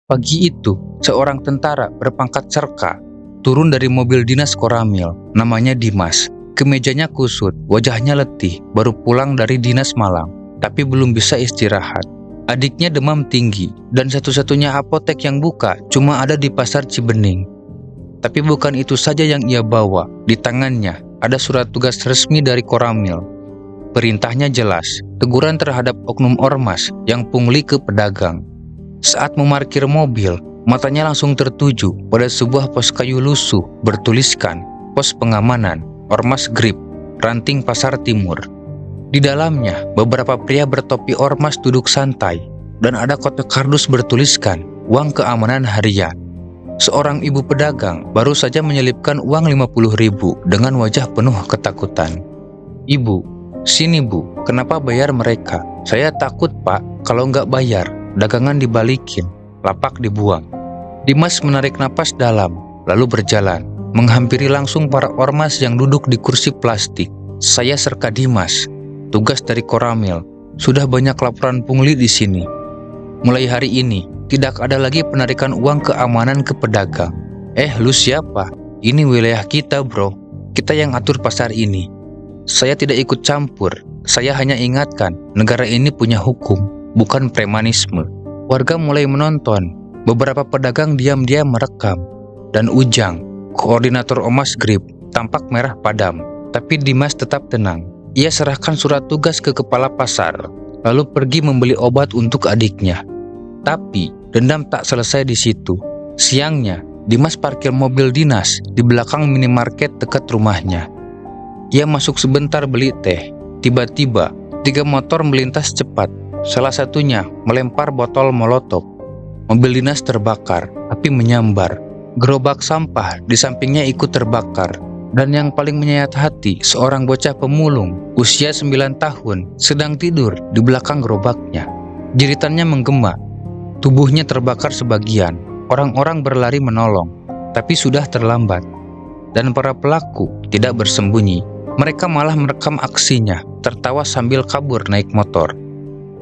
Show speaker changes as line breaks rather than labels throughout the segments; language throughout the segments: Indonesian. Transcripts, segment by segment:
Pagi itu, seorang tentara berpangkat serka turun dari mobil dinas Koramil, namanya Dimas. Kemejanya kusut, wajahnya letih, baru pulang dari dinas malam, tapi belum bisa istirahat. Adiknya demam tinggi, dan satu-satunya apotek yang buka cuma ada di pasar Cibening. Tapi bukan itu saja yang ia bawa. Di tangannya ada surat tugas resmi dari Koramil. Perintahnya jelas, teguran terhadap oknum ormas yang pungli ke pedagang. Saat memarkir mobil, matanya langsung tertuju pada sebuah pos kayu lusuh bertuliskan Pos Pengamanan Ormas Grip, Ranting Pasar Timur. Di dalamnya, beberapa pria bertopi ormas duduk santai, dan ada kotak kardus bertuliskan uang keamanan harian. Seorang ibu pedagang baru saja menyelipkan uang 50.000 dengan wajah penuh ketakutan. "Ibu, sini bu, kenapa bayar mereka? Saya takut pak, kalau nggak bayar, dagangan dibalikin, lapak dibuang." Dimas menarik napas dalam, lalu berjalan, menghampiri langsung para ormas yang duduk di kursi plastik. "Saya Serka Dimas, tugas dari Koramil. Sudah banyak laporan pungli di sini. Mulai hari ini, tidak ada lagi penarikan uang keamanan ke pedagang." Lu siapa? Ini wilayah kita bro, kita yang atur pasar ini." "Saya tidak ikut campur, saya hanya ingatkan, negara ini punya hukum, bukan premanisme." Warga mulai menonton, beberapa pedagang diam-diam merekam, dan Ujang, koordinator Ormas Grip, tampak merah padam. Tapi Dimas tetap tenang. Ia serahkan surat tugas ke kepala pasar, lalu pergi membeli obat untuk adiknya. Tapi dendam tak selesai di situ. Siangnya, Dimas parkir mobil dinas di belakang minimarket dekat rumahnya. Ia masuk sebentar beli teh. Tiba-tiba, 3 motor melintas cepat. Salah satunya melempar botol molotov. Mobil dinas terbakar, api menyambar. Gerobak sampah di sampingnya ikut terbakar. Dan yang paling menyayat hati, seorang bocah pemulung usia 9 tahun sedang tidur di belakang gerobaknya. Jeritannya menggema. Tubuhnya terbakar sebagian. Orang-orang berlari menolong, tapi sudah terlambat. Dan para pelaku tidak bersembunyi. Mereka malah merekam aksinya, tertawa sambil kabur naik motor.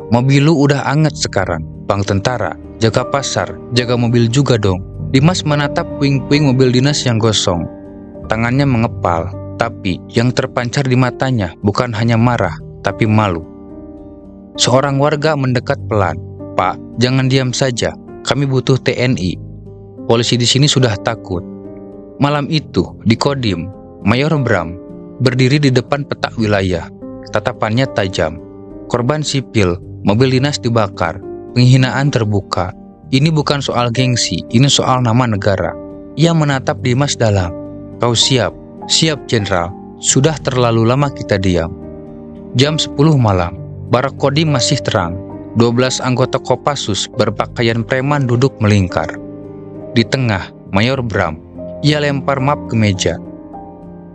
"Mobil lu udah anget sekarang, Bang Tentara. Jaga pasar, jaga mobil juga dong." Dimas menatap puing-puing mobil dinas yang gosong. Tangannya mengepal, tapi yang terpancar di matanya bukan hanya marah, tapi malu. Seorang warga mendekat pelan. "Pak, jangan diam saja. Kami butuh TNI. Polisi di sini sudah takut." Malam itu, di Kodim, Mayor Bram berdiri di depan petak wilayah. Tatapannya tajam. Korban sipil, mobil dinas dibakar, penghinaan terbuka. Ini bukan soal gengsi, ini soal nama negara. Ia menatap Dimas dalam. "Kau siap?" "Siap, Jenderal. Sudah terlalu lama kita diam." Jam 10 malam, barak Kodim masih terang. 12 anggota Kopassus berpakaian preman duduk melingkar. Di tengah, Mayor Bram. Ia lempar map ke meja.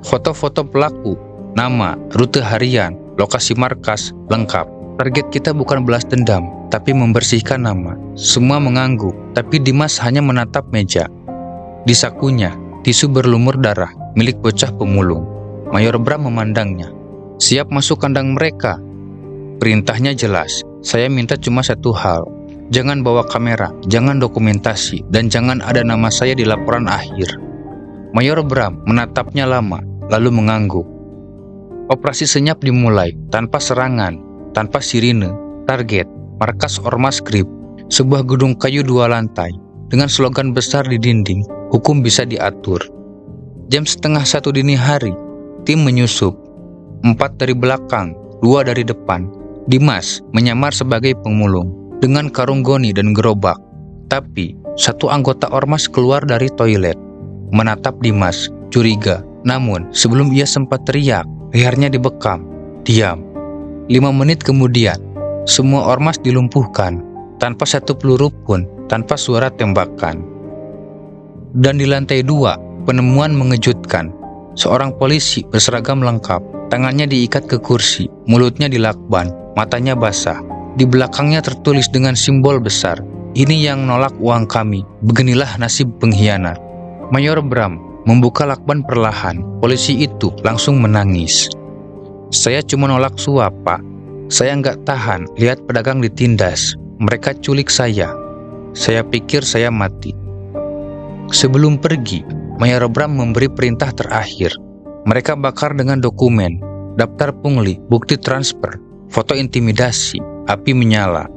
Foto-foto pelaku, nama, rute harian, lokasi markas, lengkap. Target kita bukan balas dendam, tapi membersihkan nama. Semua mengangguk, tapi Dimas hanya menatap meja. Di sakunya, tisu berlumur darah, milik bocah pemulung. Mayor Bram memandangnya. "Siap masuk kandang mereka?" Perintahnya jelas. "Saya minta cuma satu hal. Jangan bawa kamera, jangan dokumentasi, dan jangan ada nama saya di laporan akhir." Mayor Bram menatapnya lama, lalu mengangguk. Operasi senyap dimulai, tanpa serangan, tanpa sirine. Target, markas Ormas Grip, sebuah gedung kayu 2 lantai, dengan slogan besar di dinding, "Hukum bisa diatur." Jam 12:30 dini hari, tim menyusup. 4 dari belakang, 2 dari depan. Dimas menyamar sebagai pemulung, dengan karung goni dan gerobak. Tapi, satu anggota ormas keluar dari toilet, menatap Dimas, curiga. Namun, sebelum ia sempat teriak, lehernya dibekam. Diam. 5 menit kemudian, semua ormas dilumpuhkan, tanpa satu peluru pun, tanpa suara tembakan. Dan di lantai 2, penemuan mengejutkan. Seorang polisi berseragam lengkap, tangannya diikat ke kursi, mulutnya dilakban, matanya basah. Di belakangnya tertulis dengan simbol besar, "Ini yang nolak uang kami, beginilah nasib pengkhianat." Mayor Bram membuka lakban perlahan. Polisi itu langsung menangis. "Saya cuma nolak suap, Pak. Saya nggak tahan lihat pedagang ditindas. Mereka culik saya. Saya pikir saya mati. Sebelum pergi, Mayor Bram memberi perintah terakhir. Mereka bakar dengan dokumen, daftar pungli, bukti transfer, foto intimidasi. Api menyala.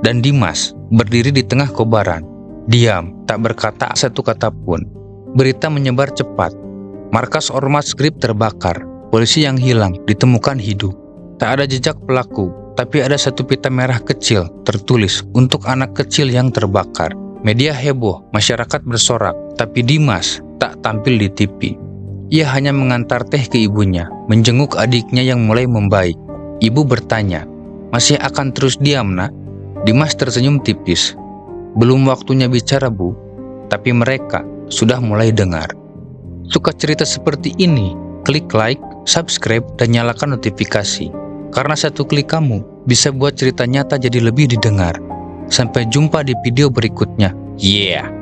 Dan Dimas berdiri di tengah kobaran. Diam, tak berkata satu kata pun. Berita menyebar cepat. Markas Ormas Grip terbakar. Polisi yang hilang ditemukan hidup. Tak ada jejak pelaku, tapi ada satu pita merah kecil tertulis untuk anak kecil yang terbakar. Media heboh, masyarakat bersorak, tapi Dimas tak tampil di TV. Ia hanya mengantar teh ke ibunya, menjenguk adiknya yang mulai membaik. Ibu bertanya, "Masih akan terus diam, nak?" Dimas tersenyum tipis. "Belum waktunya bicara, Bu, tapi mereka sudah mulai dengar." Suka cerita seperti ini? Klik like, subscribe, dan nyalakan notifikasi. Karena satu klik kamu bisa buat cerita nyata jadi lebih didengar. Sampai jumpa di video berikutnya. Yeah!